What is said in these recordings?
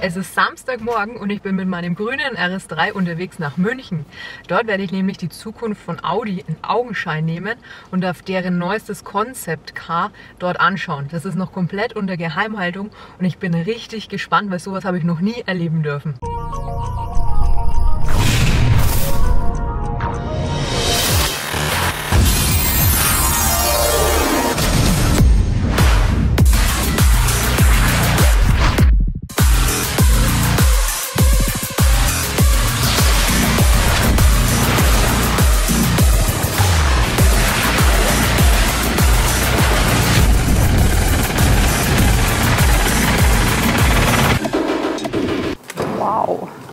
Es ist Samstagmorgen und ich bin mit meinem grünen RS3 unterwegs nach München. Dort werde ich nämlich die Zukunft von Audi in Augenschein nehmen und auf deren neuestes Concept Car dort anschauen. Das ist noch komplett unter Geheimhaltung und ich bin richtig gespannt, weil sowas habe ich noch nie erleben dürfen.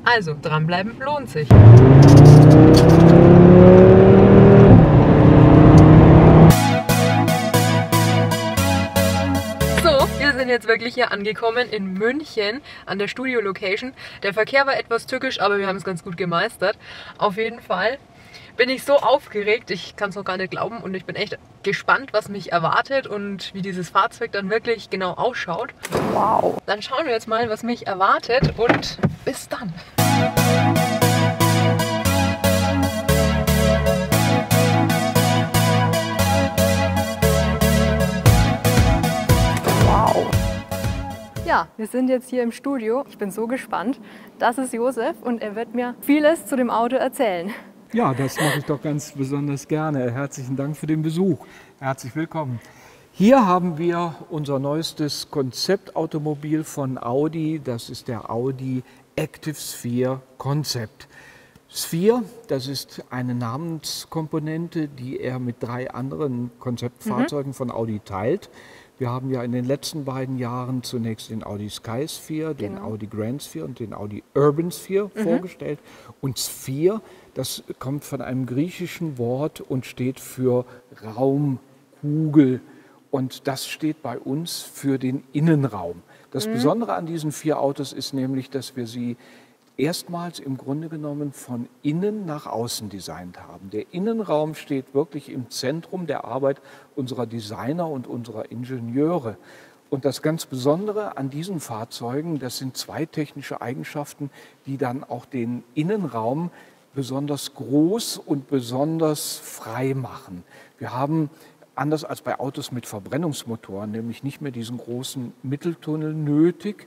Also, dranbleiben lohnt sich. So, wir sind jetzt wirklich hier angekommen in München an der Studio-Location. Der Verkehr war etwas tückisch, aber wir haben es ganz gut gemeistert. Auf jeden Fall bin ich so aufgeregt, ich kann es noch gar nicht glauben und ich bin echt gespannt, was mich erwartet und wie dieses Fahrzeug dann wirklich genau ausschaut. Wow! Dann schauen wir jetzt mal, was mich erwartet und bis dann! Wow! Ja, wir sind jetzt hier im Studio. Ich bin so gespannt. Das ist Josef und er wird mir vieles zu dem Auto erzählen. Ja, das mache ich doch ganz besonders gerne. Herzlichen Dank für den Besuch. Herzlich willkommen. Hier haben wir unser neuestes Konzeptautomobil von Audi. Das ist der Audi Active Sphere Concept. Sphere, das ist eine Namenskomponente, die er mit 3 anderen Konzeptfahrzeugen von Audi teilt. Wir haben ja in den letzten beiden Jahren zunächst den Audi Sky Sphere, den Audi Grand Sphere und den Audi Urban Sphere vorgestellt. Und Sphere, das kommt von einem griechischen Wort und steht für Raumkugel. Und das steht bei uns für den Innenraum. Das Besondere an diesen 4 Autos ist nämlich, dass wir sie erstmals im Grunde genommen von innen nach außen designt haben. Der Innenraum steht wirklich im Zentrum der Arbeit unserer Designer und unserer Ingenieure. Und das ganz Besondere an diesen Fahrzeugen, das sind 2 technische Eigenschaften, die dann auch den Innenraum besonders groß und besonders frei machen. Wir haben anders als bei Autos mit Verbrennungsmotoren, nämlich nicht mehr diesen großen Mitteltunnel nötig.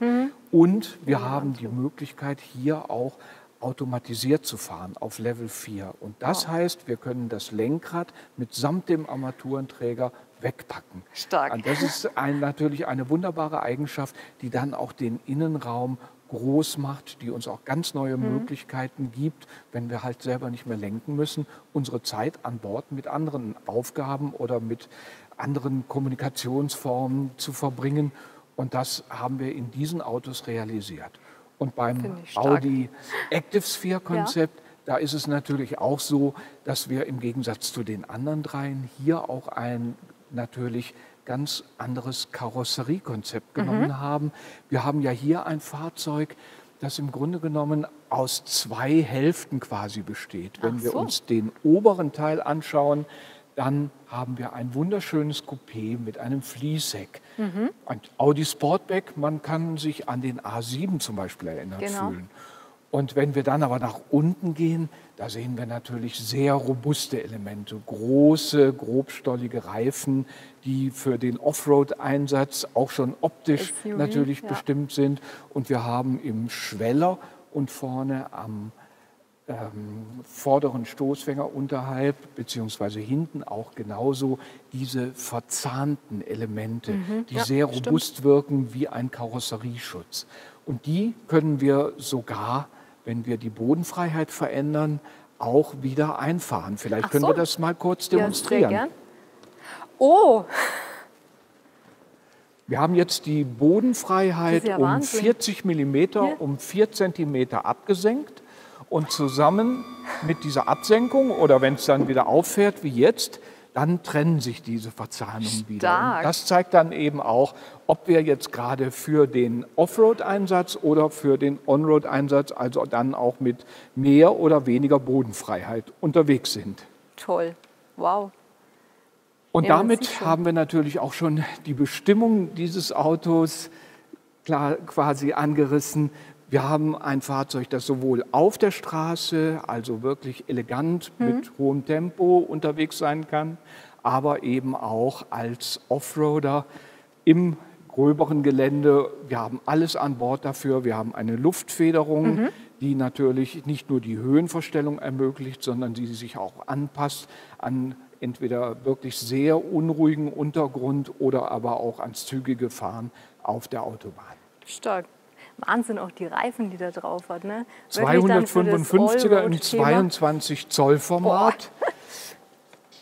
Und wir haben die Möglichkeit, hier auch automatisiert zu fahren auf Level 4. Und das heißt, wir können das Lenkrad mitsamt dem Armaturenträger wegpacken. Stark. Und das ist natürlich eine wunderbare Eigenschaft, die dann auch den Innenraum groß macht, die uns auch ganz neue Möglichkeiten gibt, wenn wir halt selber nicht mehr lenken müssen, unsere Zeit an Bord mit anderen Aufgaben oder mit anderen Kommunikationsformen zu verbringen. Und das haben wir in diesen Autos realisiert. Und beim Audi Active Sphere Konzept, da ist es natürlich auch so, dass wir im Gegensatz zu den anderen 3 hier auch ein natürlich ganz anderes Karosseriekonzept genommen haben. Wir haben ja hier ein Fahrzeug, das im Grunde genommen aus 2 Hälften quasi besteht. Wenn wir uns den oberen Teil anschauen, dann haben wir ein wunderschönes Coupé mit einem Fließheck. Ein Audi Sportback, man kann sich an den A7 zum Beispiel erinnert fühlen. Und wenn wir dann aber nach unten gehen, da sehen wir natürlich sehr robuste Elemente, große, grobstollige Reifen, die für den Offroad-Einsatz auch schon optisch natürlich bestimmt sind. Und wir haben im Schweller und vorne am vorderen Stoßfänger unterhalb, beziehungsweise hinten auch genauso diese verzahnten Elemente, die sehr robust wirken wie ein Karosserieschutz. Und die können wir sogar, wenn wir die Bodenfreiheit verändern, auch wieder einfahren. Vielleicht können wir das mal kurz demonstrieren. Ja, sehr gern. Oh! Wir haben jetzt die Bodenfreiheit um 40 mm, um 4 cm abgesenkt. Und zusammen mit dieser Absenkung oder wenn es dann wieder auffährt wie jetzt, dann trennen sich diese Verzahnungen wieder. Und das zeigt dann eben auch, ob wir jetzt gerade für den Offroad-Einsatz oder für den On-Road-Einsatz, also dann auch mit mehr oder weniger Bodenfreiheit unterwegs sind. Toll, wow. Und damit haben wir natürlich auch schon die Bestimmung dieses Autos klar quasi angerissen. Wir haben ein Fahrzeug, das sowohl auf der Straße, also wirklich elegant mit hohem Tempo unterwegs sein kann, aber eben auch als Offroader im gröberen Gelände. Wir haben alles an Bord dafür. Wir haben eine Luftfederung, die natürlich nicht nur die Höhenverstellung ermöglicht, sondern die sich auch anpasst an entweder wirklich sehr unruhigen Untergrund oder aber auch ans zügige Fahren auf der Autobahn. Stark. Wahnsinn, auch die Reifen, die da drauf hat. Ne? 255er im 22 Zoll Format.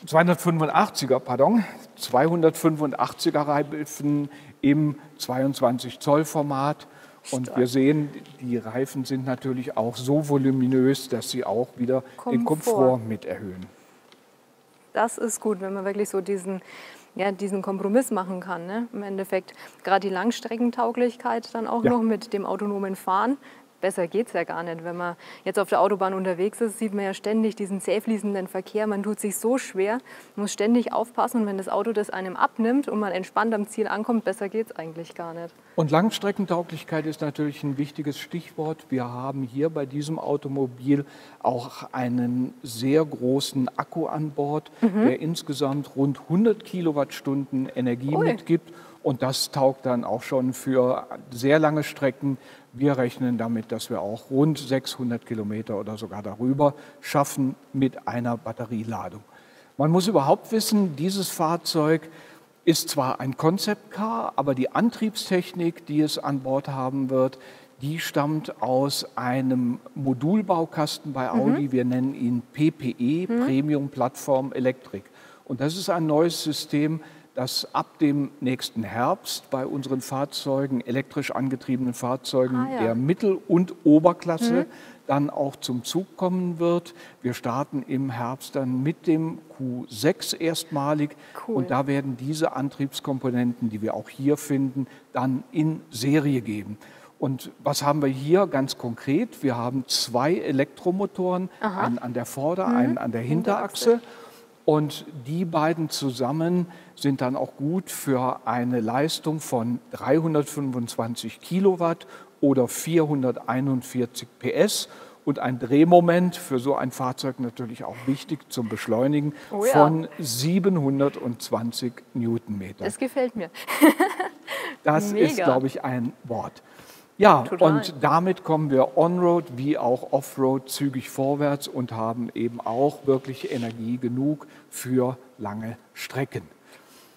285er, pardon. 285er Reifen im 22 Zoll Format. Und wir sehen, die Reifen sind natürlich auch so voluminös, dass sie auch wieder den Komfort mit erhöhen. Das ist gut, wenn man wirklich so diesen Kompromiss machen kann. Ne? Im Endeffekt gerade die Langstreckentauglichkeit dann auch noch mit dem autonomen Fahren. Besser geht es ja gar nicht. Wenn man jetzt auf der Autobahn unterwegs ist, sieht man ja ständig diesen zäh fließenden Verkehr. Man tut sich so schwer, muss ständig aufpassen. Und wenn das Auto das einem abnimmt und man entspannt am Ziel ankommt, besser geht es eigentlich gar nicht. Und Langstreckentauglichkeit ist natürlich ein wichtiges Stichwort. Wir haben hier bei diesem Automobil auch einen sehr großen Akku an Bord, der insgesamt rund 100 Kilowattstunden Energie mitgibt. Und das taugt dann auch schon für sehr lange Strecken. Wir rechnen damit, dass wir auch rund 600 Kilometer oder sogar darüber schaffen mit einer Batterieladung. Man muss überhaupt wissen, dieses Fahrzeug ist zwar ein Concept Car, aber die Antriebstechnik, die es an Bord haben wird, die stammt aus einem Modulbaukasten bei Audi. Wir nennen ihn PPE, Premium Platform Electric. Und das ist ein neues System, das ab dem nächsten Herbst bei unseren Fahrzeugen, elektrisch angetriebenen Fahrzeugen der Mittel- und Oberklasse dann auch zum Zug kommen wird. Wir starten im Herbst dann mit dem Q6 erstmalig. Und da werden diese Antriebskomponenten, die wir auch hier finden, dann in Serie geben. Und was haben wir hier ganz konkret? Wir haben 2 Elektromotoren, einen an der Vorder-, einen an der Hinterachse. Und die beiden zusammen sind dann auch gut für eine Leistung von 325 Kilowatt oder 441 PS und ein Drehmoment, für so ein Fahrzeug natürlich auch wichtig zum Beschleunigen, von 720 Newtonmeter. Das gefällt mir. Das ist, glaube ich, ein Wort. Ja, und damit kommen wir on-road wie auch off-road zügig vorwärts und haben eben auch wirklich Energie genug für lange Strecken.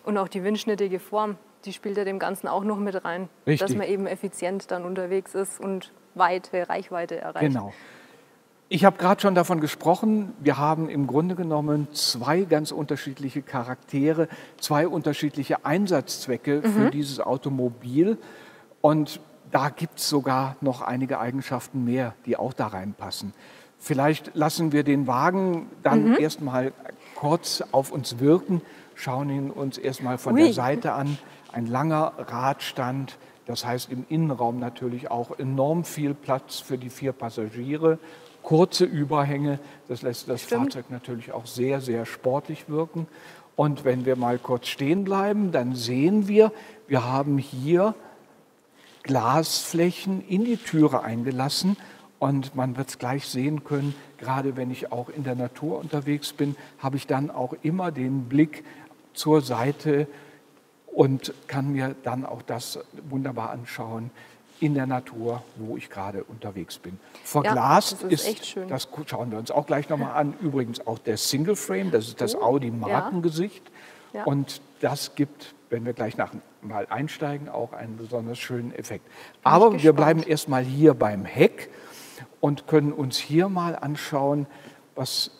Und auch die windschnittige Form, die spielt ja dem Ganzen auch noch mit rein. Richtig. Dass man eben effizient dann unterwegs ist und weite Reichweite erreicht. Genau. Ich habe gerade schon davon gesprochen, wir haben im Grunde genommen 2 ganz unterschiedliche Charaktere, 2 unterschiedliche Einsatzzwecke für dieses Automobil. Und da gibt es sogar noch einige Eigenschaften mehr, die auch da reinpassen. Vielleicht lassen wir den Wagen dann erstmal kurz auf uns wirken, schauen ihn uns erstmal von der Seite an. Ein langer Radstand, das heißt im Innenraum natürlich auch enorm viel Platz für die 4 Passagiere. Kurze Überhänge, das lässt das Fahrzeug natürlich auch sehr, sehr sportlich wirken. Und wenn wir mal kurz stehen bleiben, dann sehen wir, wir haben hier Glasflächen in die Türe eingelassen und man wird es gleich sehen können, gerade wenn ich auch in der Natur unterwegs bin, habe ich dann auch immer den Blick zur Seite und kann mir dann auch das wunderbar anschauen in der Natur, wo ich gerade unterwegs bin. Verglast das ist echt schön. Das schauen wir uns auch gleich nochmal an, übrigens auch der Single Frame, das ist das Audi-Markengesicht und das gibt, wenn wir gleich mal einsteigen, auch einen besonders schönen Effekt. Aber wir bleiben erstmal hier beim Heck und können uns hier mal anschauen,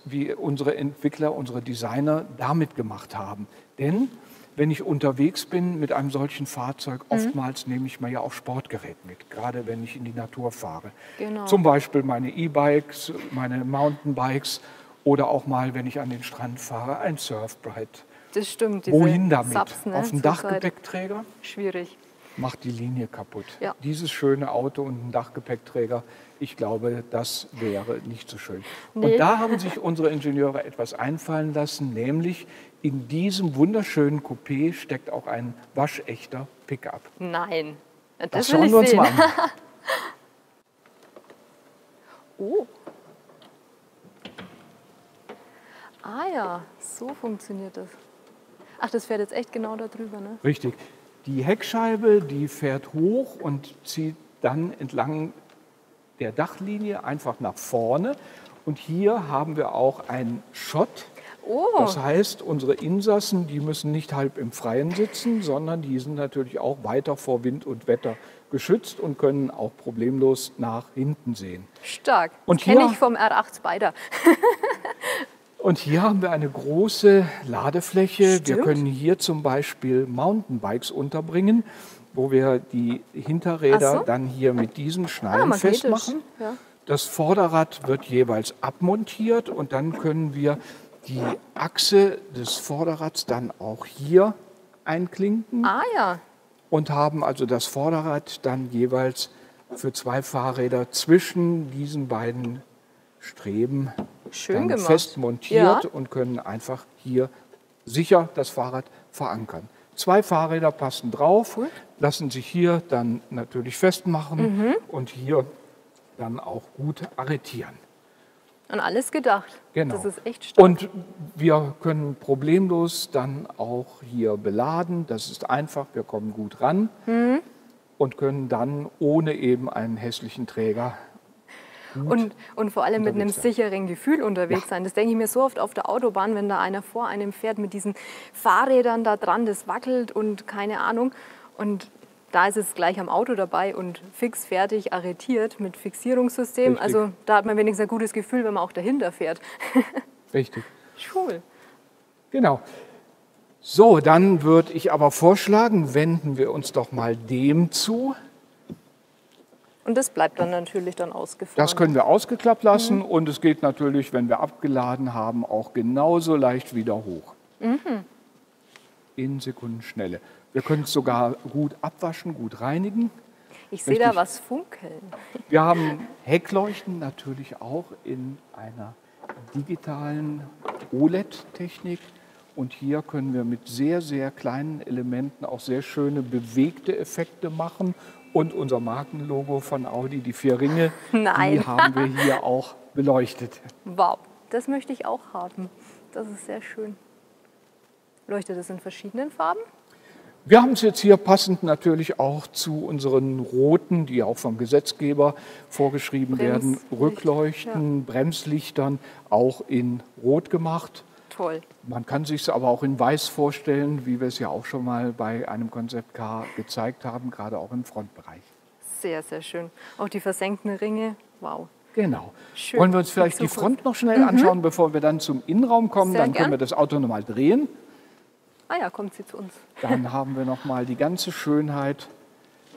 wie unsere Entwickler, unsere Designer damit gemacht haben. Denn wenn ich unterwegs bin mit einem solchen Fahrzeug, oftmals nehme ich mir ja auch Sportgerät mit, gerade wenn ich in die Natur fahre. Genau. Zum Beispiel meine E-Bikes, meine Mountainbikes oder auch mal, wenn ich an den Strand fahre, ein Surfbrett. Das stimmt. Wohin damit? Subs, ne? Auf dem Dachgepäckträger? Schwierig. Macht die Linie kaputt. Ja. Dieses schöne Auto und ein Dachgepäckträger, ich glaube, das wäre nicht so schön. Nee. Und da haben sich unsere Ingenieure etwas einfallen lassen, nämlich in diesem wunderschönen Coupé steckt auch ein waschechter Pickup. Nein. Das will schauen ich wir uns sehen. mal an. Oh. Ah ja, so funktioniert das. Ach, das fährt jetzt echt genau da drüber, ne? Richtig. Die Heckscheibe, die fährt hoch und zieht dann entlang der Dachlinie einfach nach vorne. Und hier haben wir auch einen Schott. Oh, Das heißt, unsere Insassen, die müssen nicht halb im Freien sitzen, sondern die sind natürlich auch weiter vor Wind und Wetter geschützt und können auch problemlos nach hinten sehen. stark. Und Das kenne hier- ich vom R8 Spider. Und hier haben wir eine große Ladefläche. Wir Stimmt. können hier zum Beispiel Mountainbikes unterbringen, wo wir die Hinterräder Ach so. dann hier mit diesen Schnallen magnetisch. festmachen. Ja. Das Vorderrad wird jeweils abmontiert und dann können wir die Achse des Vorderrads dann auch hier einklinken Ah ja, und haben also das Vorderrad dann jeweils für 2 Fahrräder zwischen diesen beiden Streben schön dann gemacht. fest montiert Ja. und können einfach hier sicher das Fahrrad verankern. 2 Fahrräder passen drauf, lassen sich hier dann natürlich festmachen Mhm. und hier dann auch gut arretieren. An alles gedacht. Genau. Das ist echt stark. Und wir können problemlos dann auch hier beladen. Das ist einfach, wir kommen gut ran Mhm. und können dann ohne eben einen hässlichen Träger. Und vor allem mit einem unterwegs sein. sicheren Gefühl unterwegs sein. Das denke ich mir so oft auf der Autobahn, wenn da einer vor einem fährt mit diesen Fahrrädern da dran, das wackelt und keine Ahnung. Und da ist es gleich am Auto dabei und fix fertig arretiert mit Fixierungssystem. Richtig. Also da hat man wenigstens ein gutes Gefühl, wenn man auch dahinter fährt. Richtig. Cool. Genau. So, dann würde ich aber vorschlagen, wenden wir uns doch mal dem zu. Und das bleibt dann natürlich dann ausgefahren. Das können wir ausgeklappt lassen und es geht natürlich, wenn wir abgeladen haben, auch genauso leicht wieder hoch. In Sekundenschnelle. Wir können es sogar gut abwaschen, gut reinigen. Ich sehe da richtig. was funkeln. Wir haben Heckleuchten natürlich auch in einer digitalen OLED-Technik. Und hier können wir mit sehr, sehr kleinen Elementen auch sehr schöne bewegte Effekte machen. Und unser Markenlogo von Audi, die 4 Ringe, Nein. die haben wir hier auch beleuchtet. Wow, das möchte ich auch haben. Das ist sehr schön. Leuchtet es in verschiedenen Farben? Wir haben es jetzt hier passend natürlich auch zu unseren roten, die auch vom Gesetzgeber vorgeschrieben werden, Bremslicht, Rückleuchten, Bremslichtern, auch in Rot gemacht. Toll. Man kann sich es aber auch in Weiß vorstellen, wie wir es ja auch schon mal bei einem Concept Car gezeigt haben, gerade auch im Frontbereich. Sehr, sehr schön. Auch die versenkten Ringe, wow. Genau. Schön. Wollen wir uns vielleicht Die die Zukunft. Front noch schnell anschauen, bevor wir dann zum Innenraum kommen? Sehr Dann können gern. wir das Auto nochmal drehen. Ah ja, kommt sie zu uns. Dann haben wir noch mal die ganze Schönheit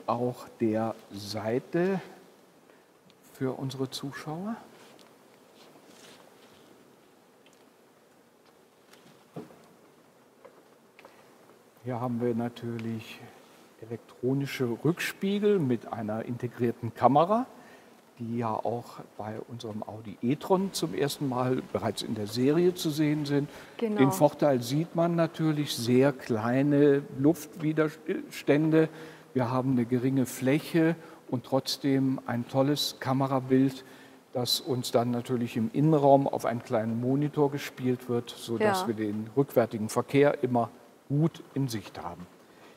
auch der Seite für unsere Zuschauer. Hier haben wir natürlich elektronische Rückspiegel mit einer integrierten Kamera, die ja auch bei unserem Audi e-tron zum ersten Mal bereits in der Serie zu sehen sind. Genau. Den Vorteil sieht man natürlich, sehr kleine Luftwiderstände. Wir haben eine geringe Fläche und trotzdem ein tolles Kamerabild, das uns dann natürlich im Innenraum auf einen kleinen Monitor gespielt wird, sodass Ja. wir den rückwärtigen Verkehr immer gut in Sicht haben.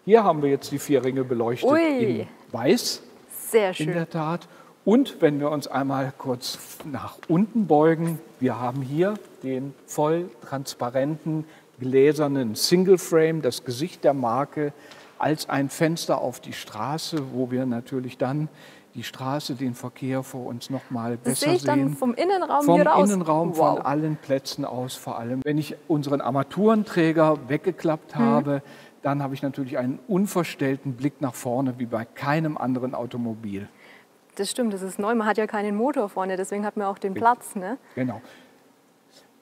Hier haben wir jetzt die 4 Ringe beleuchtet Ui. in Weiß, Sehr in schön. der Tat. Und wenn wir uns einmal kurz nach unten beugen, wir haben hier den voll transparenten, gläsernen Single Frame, das Gesicht der Marke, als ein Fenster auf die Straße, wo wir natürlich dann die Straße, den Verkehr vor uns noch mal Das besser sehe ich dann sehen. vom Innenraum Vom hier raus. Innenraum, wow. von allen Plätzen aus vor allem. Wenn ich unseren Armaturenträger weggeklappt habe, dann habe ich natürlich einen unverstellten Blick nach vorne, wie bei keinem anderen Automobil. Das stimmt, das ist neu. Man hat ja keinen Motor vorne, deswegen hat man auch den Platz. Ne? Genau.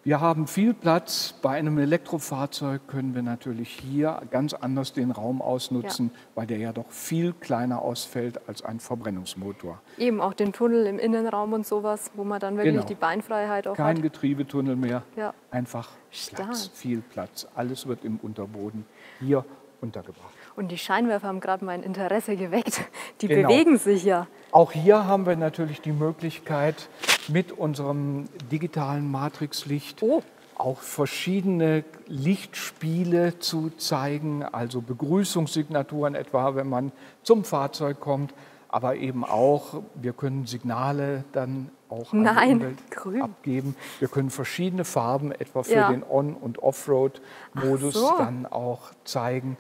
Wir haben viel Platz. Bei einem Elektrofahrzeug können wir natürlich hier ganz anders den Raum ausnutzen, weil der ja doch viel kleiner ausfällt als ein Verbrennungsmotor. Eben auch den Tunnel im Innenraum und sowas, wo man dann wirklich Genau. die Beinfreiheit auch Kein hat. Getriebetunnel mehr, Ja. einfach Stark. Platz, viel Platz. Alles wird im Unterboden hier untergebracht. Und die Scheinwerfer haben gerade mein Interesse geweckt. Die Genau. bewegen sich ja. Auch hier haben wir natürlich die Möglichkeit, mit unserem digitalen Matrixlicht Oh. auch verschiedene Lichtspiele zu zeigen, also Begrüßungssignaturen etwa, wenn man zum Fahrzeug kommt, aber eben auch, wir können Signale dann auch an die Umwelt grün. abgeben. Wir können verschiedene Farben etwa für Ja. den On- und Offroad-Modus Ach so. dann auch zeigen.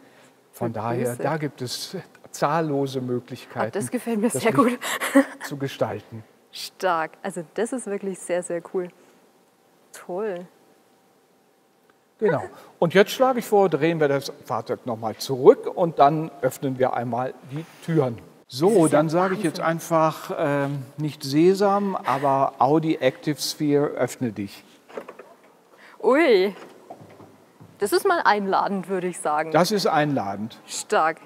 Von daher, Grüße. da gibt es zahllose Möglichkeiten, Das gefällt mir das sehr Licht gut. zu gestalten. Stark. Also das ist wirklich sehr, sehr cool. Toll. Genau. Und jetzt schlage ich vor, drehen wir das Fahrzeug nochmal zurück und dann öffnen wir einmal die Türen. So, dann sage ich jetzt einfach nicht Sesam, aber Audi Active Sphere, öffne dich. Ui. Das ist mal einladend, würde ich sagen. Das ist einladend. Stark.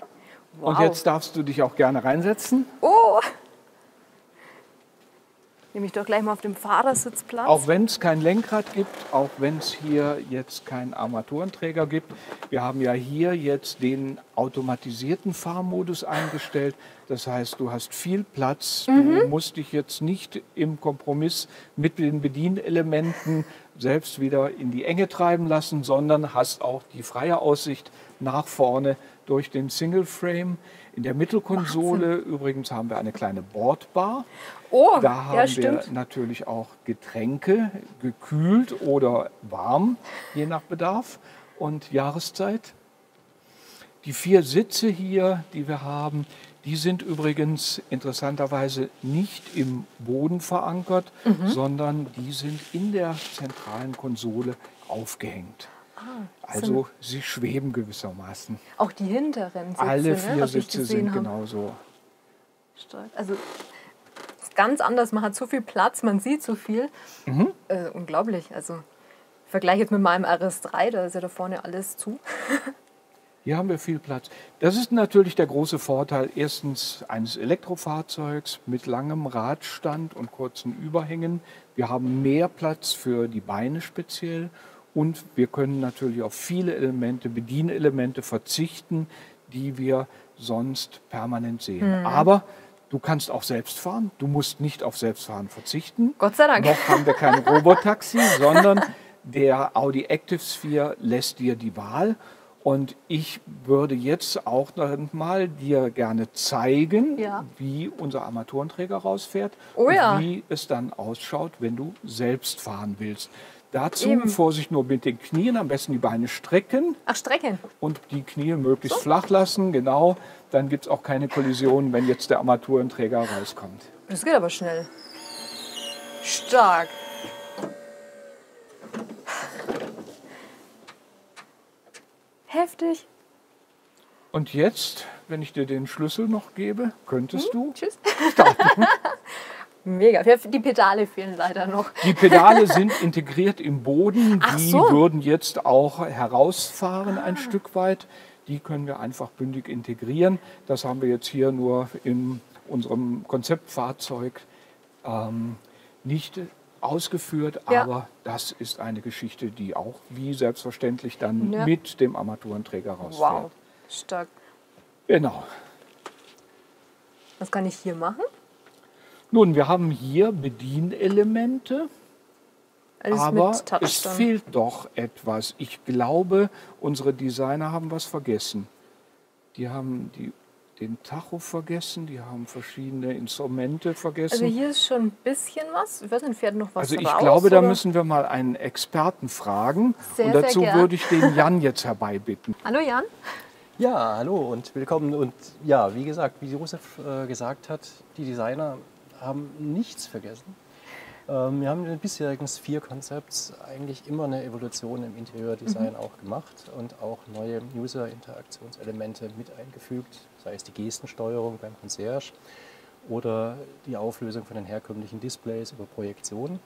Wow. Und jetzt darfst du dich auch gerne reinsetzen. Oh. Nehme ich doch gleich mal auf dem Fahrersitz Platz. Auch wenn es kein Lenkrad gibt, auch wenn es hier jetzt keinen Armaturenträger gibt. Wir haben ja hier jetzt den automatisierten Fahrmodus eingestellt. Das heißt, du hast viel Platz. Du musst dich jetzt nicht im Kompromiss mit den Bedienelementen selbst wieder in die Enge treiben lassen, sondern hast auch die freie Aussicht nach vorne durch den Single Frame. In der Mittelkonsole übrigens haben wir eine kleine Bordbar. Oh, Da haben ja, wir stimmt. natürlich auch Getränke, gekühlt oder warm, je nach Bedarf und Jahreszeit. Die 4 Sitze hier, die wir haben, die sind übrigens interessanterweise nicht im Boden verankert, sondern die sind in der zentralen Konsole aufgehängt. Also sie schweben gewissermaßen. Auch die hinteren Sitze, Alle 4 was ich Sitze gesehen sind habe. genauso. Stark. Also ist ganz anders. Man hat so viel Platz, man sieht so viel. Unglaublich. Also ich vergleiche jetzt mit meinem RS3, da ist ja da vorne alles zu. Hier haben wir viel Platz. Das ist natürlich der große Vorteil erstens eines Elektrofahrzeugs mit langem Radstand und kurzen Überhängen. Wir haben mehr Platz für die Beine speziell und wir können natürlich auf viele Elemente, Bedienelemente verzichten, die wir sonst permanent sehen. Aber du kannst auch selbst fahren. Du musst nicht auf Selbstfahren verzichten. Gott sei Dank. Noch haben wir kein Robotaxi, sondern der Audi Active Sphere lässt dir die Wahl. Und ich würde jetzt auch noch mal dir gerne zeigen, Ja. wie unser Armaturenträger rausfährt Oh und ja. wie es dann ausschaut, wenn du selbst fahren willst. Dazu Eben. Vorsicht nur mit den Knien, am besten die Beine strecken Ach, Strecken. und die Knie möglichst flach lassen. Genau, dann gibt es auch keine Kollision, wenn jetzt der Armaturenträger rauskommt. Das geht aber schnell. Stark. Heftig. Und jetzt, wenn ich dir den Schlüssel noch gebe, könntest du Tschüss. Mega. Die Pedale fehlen leider noch. Die Pedale sind integriert im Boden. Ach Die so. würden jetzt auch herausfahren ein Stück weit. Die können wir einfach bündig integrieren. Das haben wir jetzt hier nur in unserem Konzeptfahrzeug nicht ausgeführt. Ja. Aber das ist eine Geschichte, die auch wie selbstverständlich dann Ja. mit dem Armaturenträger rausfährt. Wow. Stark. Genau. Was kann ich hier machen? Nun, wir haben hier Bedienelemente. Alles Aber mit Touch es dann. fehlt doch etwas. Ich glaube, unsere Designer haben was vergessen. Die haben den Tacho vergessen, die haben verschiedene Instrumente vergessen. Also hier ist schon ein bisschen was. Ich weiß nicht, fährt noch was Also ich raus? glaube, da oder? müssen wir mal einen Experten fragen. Sehr, und sehr dazu gern. würde ich den Jan jetzt herbeibitten. Hallo Jan. Ja, hallo und willkommen. Und ja, wie gesagt, wie Josef gesagt hat, die Designer haben nichts vergessen. Wir haben in den bisherigen Sphere-Konzepts eigentlich immer eine Evolution im Interieurdesign auch gemacht und auch neue User-Interaktionselemente mit eingefügt, sei es die Gestensteuerung beim Concierge oder die Auflösung von den herkömmlichen Displays über Projektion.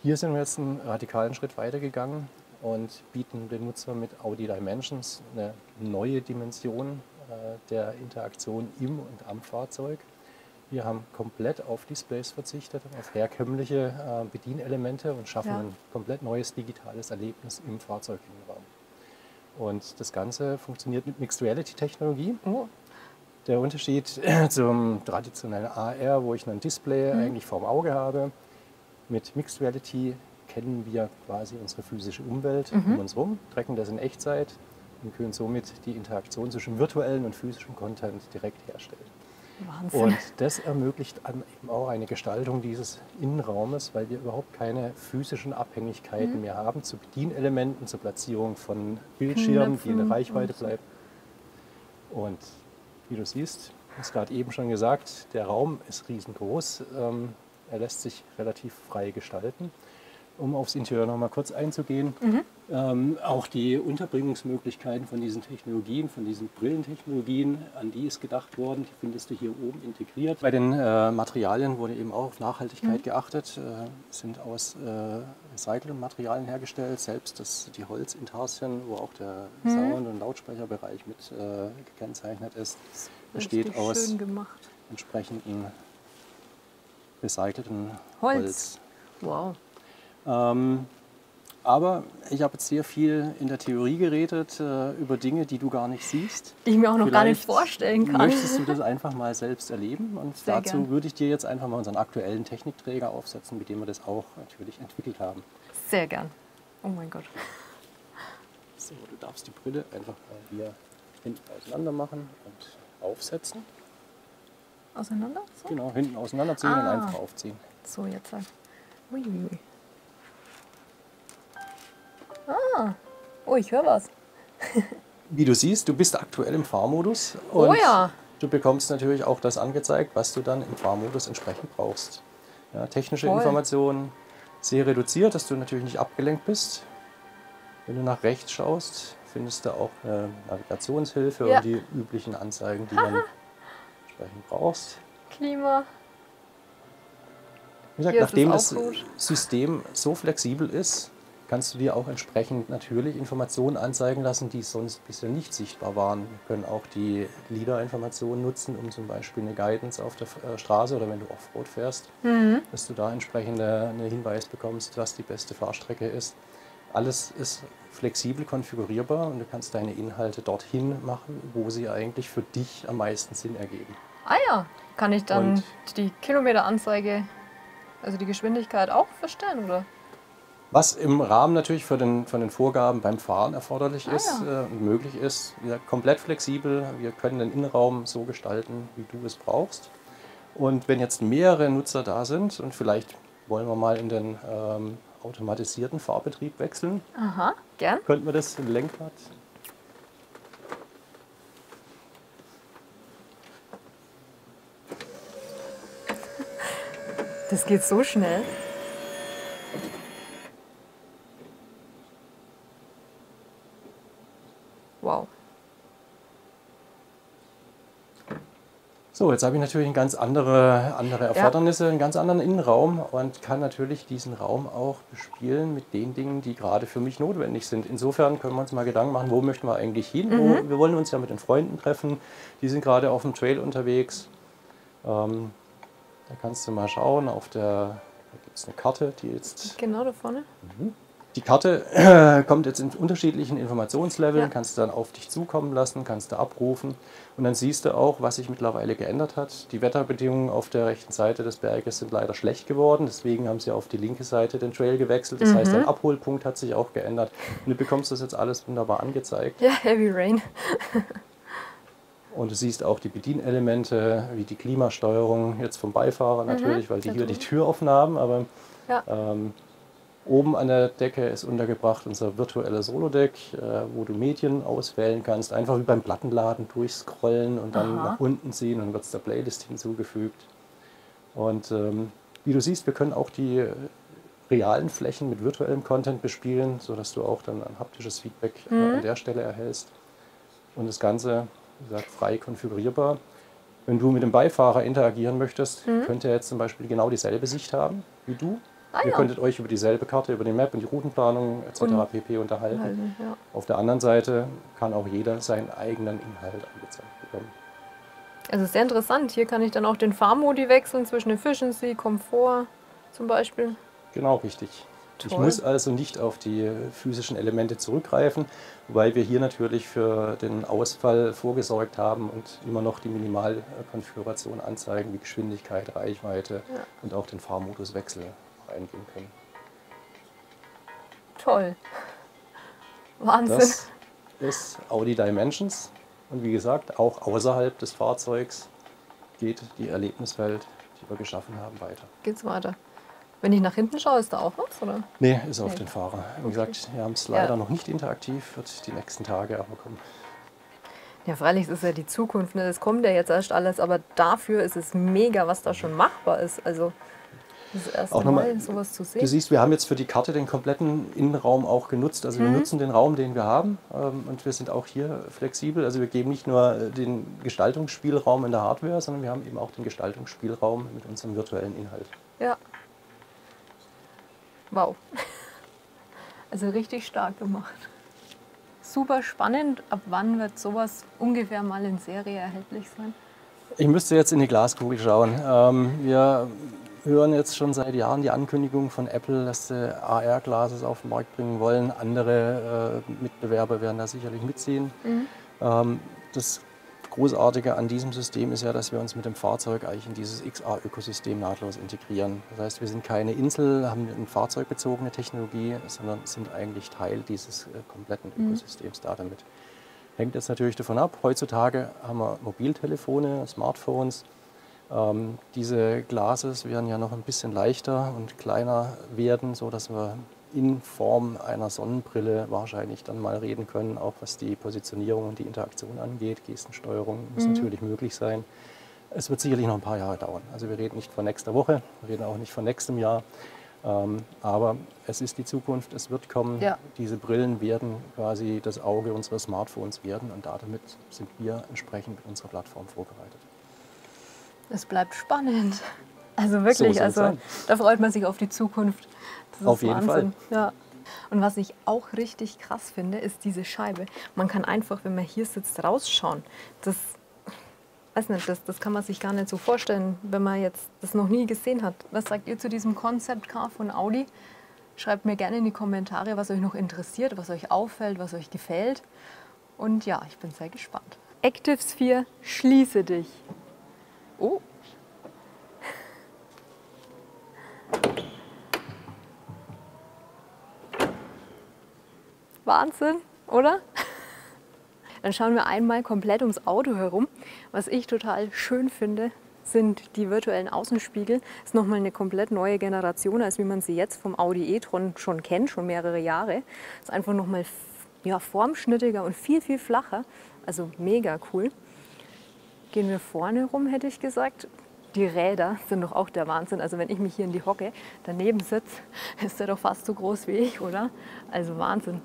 Hier sind wir jetzt einen radikalen Schritt weitergegangen und bieten den Nutzer mit Audi Dimensions eine neue Dimension der Interaktion im und am Fahrzeug. Wir haben komplett auf Displays verzichtet, auf herkömmliche Bedienelemente und schaffen Ja. ein komplett neues digitales Erlebnis im Fahrzeuginnenraum. Und das Ganze funktioniert mit Mixed Reality Technologie. Oh. Der Unterschied zum traditionellen AR, wo ich ein Display eigentlich vorm Auge habe, Mit Mixed Reality kennen wir quasi unsere physische Umwelt um uns herum, tracken das in Echtzeit und können somit die Interaktion zwischen virtuellem und physischem Content direkt herstellen. Wahnsinn. Und das ermöglicht dann eben auch eine Gestaltung dieses Innenraumes, weil wir überhaupt keine physischen Abhängigkeiten mehr haben zu Bedienelementen, zur Platzierung von Bildschirmen, die in der Reichweite bleiben. Und wie du siehst, hast gerade eben schon gesagt, der Raum ist riesengroß. Er lässt sich relativ frei gestalten. Um aufs Interieur noch mal kurz einzugehen, auch die Unterbringungsmöglichkeiten von diesen Technologien, von diesen Brillentechnologien, an die ist gedacht worden, die findest du hier oben integriert. Bei den Materialien wurde eben auch auf Nachhaltigkeit geachtet, sind aus recycelten Materialien hergestellt, selbst die Holzintarsien, wo auch der Sound- und Lautsprecherbereich mit gekennzeichnet ist, besteht aus schön gemacht. entsprechenden recycelten Holz. Wow. Aber ich habe jetzt sehr viel in der Theorie geredet über Dinge, die du gar nicht siehst. Die ich mir auch noch gar nicht Vielleicht vorstellen kann. Möchtest du das einfach mal selbst erleben? Und Sehr dazu gern. würde ich dir jetzt einfach mal unseren aktuellen Technikträger aufsetzen, mit dem wir das auch natürlich entwickelt haben. Sehr gern. Oh mein Gott. So, du darfst die Brille einfach mal hier hinten auseinander machen und aufsetzen. Auseinander? So, Genau, hinten auseinanderziehen und einfach aufziehen. so jetzt halt. Uiuiui. Oh, ich höre was. Wie du siehst, du bist aktuell im Fahrmodus und Oh ja. du bekommst natürlich auch das angezeigt, was du dann im Fahrmodus entsprechend brauchst. Ja, technische Toll. Informationen sehr reduziert, dass du natürlich nicht abgelenkt bist. Wenn du nach rechts schaust, findest du auch eine Navigationshilfe Ja. und die üblichen Anzeigen, die man entsprechend brauchst. Klima. Wie gesagt, Hier ist nachdem es das auch rot. System so flexibel ist, kannst du dir auch entsprechend natürlich Informationen anzeigen lassen, die sonst bisher nicht sichtbar waren. Wir können auch die LiDAR-Informationen nutzen, um zum Beispiel eine Guidance auf der Straße oder wenn du Offroad fährst, dass du da entsprechend einen Hinweis bekommst, was die beste Fahrstrecke ist. Alles ist flexibel konfigurierbar und du kannst deine Inhalte dorthin machen, wo sie eigentlich für dich am meisten Sinn ergeben. Ah ja, kann ich dann Und- die Kilometeranzeige, also die Geschwindigkeit auch verstellen, oder? Was im Rahmen natürlich von den Vorgaben beim Fahren erforderlich ist ja. und möglich ist, wir sind komplett flexibel. Wir können den Innenraum so gestalten, wie du es brauchst. Und wenn jetzt mehrere Nutzer da sind und vielleicht wollen wir mal in den automatisierten Fahrbetrieb wechseln, Aha, gern. könnten wir das im Lenkrad. Das geht so schnell. Wow. So, jetzt habe ich natürlich eine ganz andere Erfordernisse, einen ganz anderen Innenraum und kann natürlich diesen Raum auch bespielen mit den Dingen, die gerade für mich notwendig sind. Insofern können wir uns mal Gedanken machen, wo möchten wir eigentlich hin? Wir wollen uns ja mit den Freunden treffen, die sind gerade auf dem Trail unterwegs. Da kannst du mal schauen, da gibt es eine Karte, die jetzt... Genau da vorne. Die Karte kommt jetzt in unterschiedlichen Informationsleveln, Ja. kannst du dann auf dich zukommen lassen, kannst du abrufen und dann siehst du auch, was sich mittlerweile geändert hat. Die Wetterbedingungen auf der rechten Seite des Berges sind leider schlecht geworden, deswegen haben sie auf die linke Seite den Trail gewechselt. Das heißt, dein Abholpunkt hat sich auch geändert und du bekommst das jetzt alles wunderbar angezeigt. Ja, Heavy Rain. Und du siehst auch die Bedienelemente, wie die Klimasteuerung jetzt vom Beifahrer natürlich, weil die hier die Tür offen haben, aber Ja. oben an der Decke ist untergebracht unser virtuelles Solodeck, wo du Medien auswählen kannst. Einfach wie beim Plattenladen durchscrollen und dann nach unten ziehen und dann wird es der Playlist hinzugefügt. Und wie du siehst, wir können auch die realen Flächen mit virtuellem Content bespielen, sodass du auch dann ein haptisches Feedback an der Stelle erhältst. Und das Ganze, wie gesagt, frei konfigurierbar. Wenn du mit dem Beifahrer interagieren möchtest, könnte er jetzt zum Beispiel genau dieselbe Sicht haben wie du. Ihr ja. könntet euch über dieselbe Karte, über die Map und die Routenplanung etc. pp. Unterhalten. Ja. Auf der anderen Seite kann auch jeder seinen eigenen Inhalt angezeigt bekommen. Also sehr interessant. Hier kann ich dann auch den Fahrmodi wechseln zwischen Efficiency, Komfort zum Beispiel. Genau, richtig. Ich Toll. muss also nicht auf die physischen Elemente zurückgreifen, wobei wir hier natürlich für den Ausfall vorgesorgt haben und immer noch die Minimalkonfiguration anzeigen, wie Geschwindigkeit, Reichweite und auch den Fahrmoduswechsel eingehen können. Toll. Wahnsinn. Das ist Audi Dimensions und wie gesagt, auch außerhalb des Fahrzeugs geht die Erlebniswelt, die wir geschaffen haben, weiter. Geht's weiter? Wenn ich nach hinten schaue, ist da auch was, oder? Nee, ist auf Nee. den Fahrer. Wie Okay. gesagt, wir haben es leider Ja. noch nicht interaktiv, wird die nächsten Tage aber kommen. Ja, freilich, das ist ja die Zukunft. Ne? Das kommt ja jetzt erst alles, aber dafür ist es mega, was da schon machbar ist. Also das erste Auch nochmal, Mal sowas zu Du sehen. siehst, wir haben jetzt für die Karte den kompletten Innenraum auch genutzt. Also wir nutzen den Raum, den wir haben und wir sind auch hier flexibel. Also wir geben nicht nur den Gestaltungsspielraum in der Hardware, sondern wir haben eben auch den Gestaltungsspielraum mit unserem virtuellen Inhalt. Ja. Wow. Also richtig stark gemacht. Super spannend. Ab wann wird sowas ungefähr mal in Serie erhältlich sein? Ich müsste jetzt in die Glaskugel schauen. Wir hören jetzt schon seit Jahren die Ankündigung von Apple, dass sie AR-Glasses auf den Markt bringen wollen. Andere Mitbewerber werden da sicherlich mitziehen. Das Großartige an diesem System ist ja, dass wir uns mit dem Fahrzeug eigentlich in dieses XR-Ökosystem nahtlos integrieren. Das heißt, wir sind keine Insel, haben eine fahrzeugbezogene Technologie, sondern sind eigentlich Teil dieses kompletten Ökosystems da damit. Hängt jetzt natürlich davon ab, heutzutage haben wir Mobiltelefone, Smartphones. Diese Glases werden ja noch ein bisschen leichter und kleiner werden, sodass wir in Form einer Sonnenbrille wahrscheinlich dann mal reden können, auch was die Positionierung und die Interaktion angeht. Gestensteuerung muss natürlich möglich sein. Es wird sicherlich noch ein paar Jahre dauern. Also wir reden nicht von nächster Woche, wir reden auch nicht von nächstem Jahr. Aber es ist die Zukunft, es wird kommen. Ja. Diese Brillen werden quasi das Auge unseres Smartphones werden und damit sind wir entsprechend mit unserer Plattform vorbereitet. Es bleibt spannend. Also So wirklich, soll's also sein. da freut man sich auf die Zukunft. Das ist Auf jeden Wahnsinn. Ja. Und was ich auch richtig krass finde, ist diese Scheibe. Man kann einfach, wenn man hier sitzt, rausschauen. Das, weiß nicht, das kann man sich gar nicht so vorstellen, wenn man jetzt das noch nie gesehen hat. Was sagt ihr zu diesem Concept Car von Audi? Schreibt mir gerne in die Kommentare, was euch noch interessiert, was euch auffällt, was euch gefällt. Und ja, ich bin sehr gespannt. Active Sphere, schließe dich. Oh. Wahnsinn, oder? Dann schauen wir einmal komplett ums Auto herum. Was ich total schön finde, sind die virtuellen Außenspiegel. Das ist nochmal eine komplett neue Generation, als wie man sie jetzt vom Audi e-tron schon kennt, schon mehrere Jahre. Ist einfach nochmal formschnittiger und viel, viel flacher. Also mega cool. Gehen wir vorne rum, hätte ich gesagt. Die Räder sind doch auch der Wahnsinn. Also wenn ich mich hier in die Hocke daneben sitze, ist der doch fast so groß wie ich, oder? Also Wahnsinn.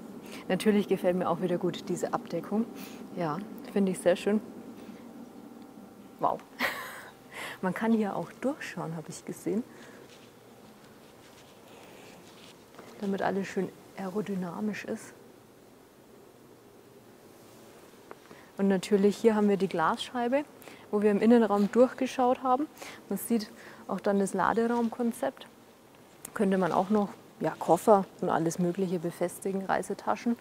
Natürlich gefällt mir auch wieder gut diese Abdeckung. Ja, finde ich sehr schön. Wow. Man kann hier auch durchschauen, habe ich gesehen. Damit alles schön aerodynamisch ist. Und natürlich hier haben wir die Glasscheibe, wo wir im Innenraum durchgeschaut haben. Man sieht auch dann das Laderaumkonzept. Könnte man auch noch Koffer und alles Mögliche befestigen, Reisetaschen.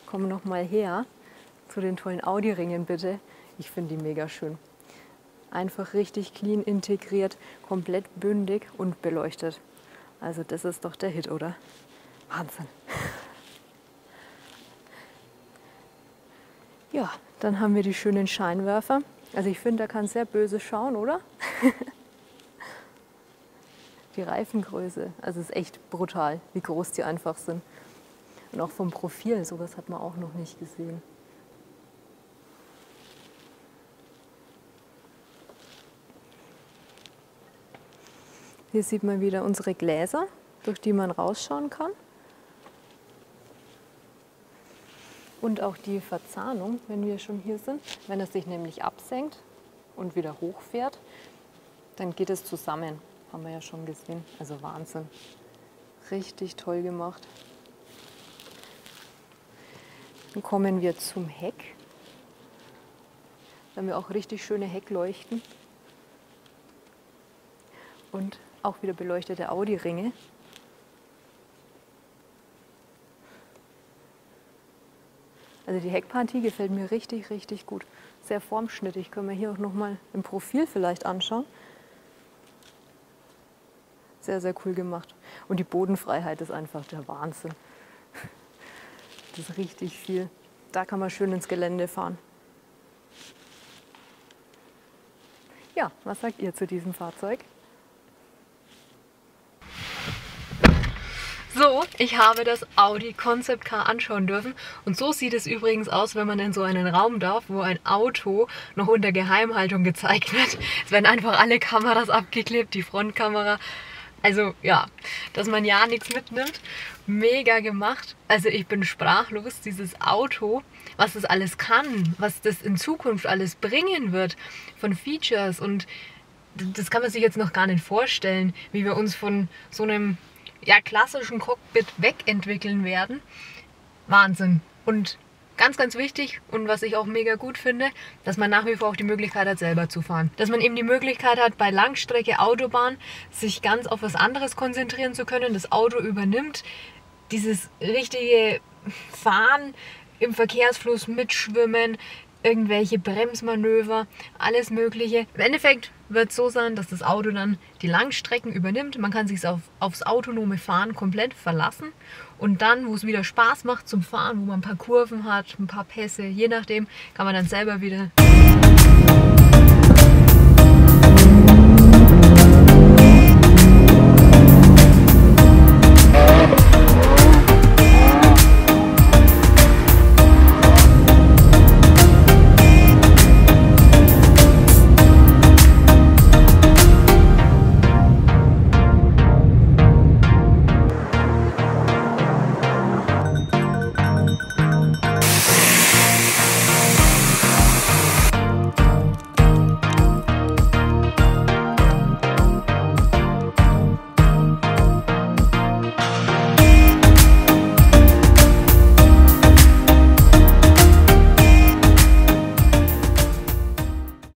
Kommen wir noch mal her zu den tollen Audi-Ringen bitte. Ich finde die mega schön. Einfach richtig clean integriert, komplett bündig und beleuchtet. Also das ist doch der Hit, oder? Wahnsinn. Ja, dann haben wir die schönen Scheinwerfer. Also ich finde, da kann sehr böse schauen, oder? Die Reifengröße, also es ist echt brutal, wie groß die einfach sind. Und auch vom Profil, sowas hat man auch noch nicht gesehen. Hier sieht man wieder unsere Gläser, durch die man rausschauen kann. Und auch die Verzahnung, wenn wir schon hier sind. Wenn es sich nämlich absenkt und wieder hochfährt, dann geht es zusammen. Haben wir ja schon gesehen. Also Wahnsinn. Richtig toll gemacht. Dann kommen wir zum Heck. Da haben wir auch richtig schöne Heckleuchten. Und auch wieder beleuchtete Audi-Ringe. Also die Heckpartie gefällt mir richtig, richtig gut. Sehr formschnittig. Können wir hier auch nochmal im Profil vielleicht anschauen. sehr, sehr cool gemacht. Und die Bodenfreiheit ist einfach der Wahnsinn. Das ist richtig viel. Da kann man schön ins Gelände fahren. Ja, was sagt ihr zu diesem Fahrzeug? So, ich habe das Audi Concept Car anschauen dürfen und so sieht es übrigens aus, wenn man in so einen Raum darf, wo ein Auto noch unter Geheimhaltung gezeigt wird. Es werden einfach alle Kameras abgeklebt, die Frontkamera. Also ja, dass man ja nichts mitnimmt. Mega gemacht. Also ich bin sprachlos. Dieses Auto, was das alles kann, was das in Zukunft alles bringen wird von Features und das kann man sich jetzt noch gar nicht vorstellen, wie wir uns von so einem ja, klassischen Cockpit wegentwickeln werden. Wahnsinn. Und ganz, ganz wichtig und was ich auch mega gut finde, dass man nach wie vor auch die Möglichkeit hat, selber zu fahren. Dass man eben die Möglichkeit hat, bei Langstrecke Autobahn sich ganz auf was anderes konzentrieren zu können. Das Auto übernimmt dieses richtige Fahren im Verkehrsfluss, mitschwimmen, irgendwelche Bremsmanöver, alles Mögliche. Im Endeffekt wird es so sein, dass das Auto dann die Langstrecken übernimmt. Man kann sich aufs autonome Fahren komplett verlassen. Und dann, wo es wieder Spaß macht zum Fahren, wo man ein paar Kurven hat, ein paar Pässe, je nachdem, kann man dann selber wieder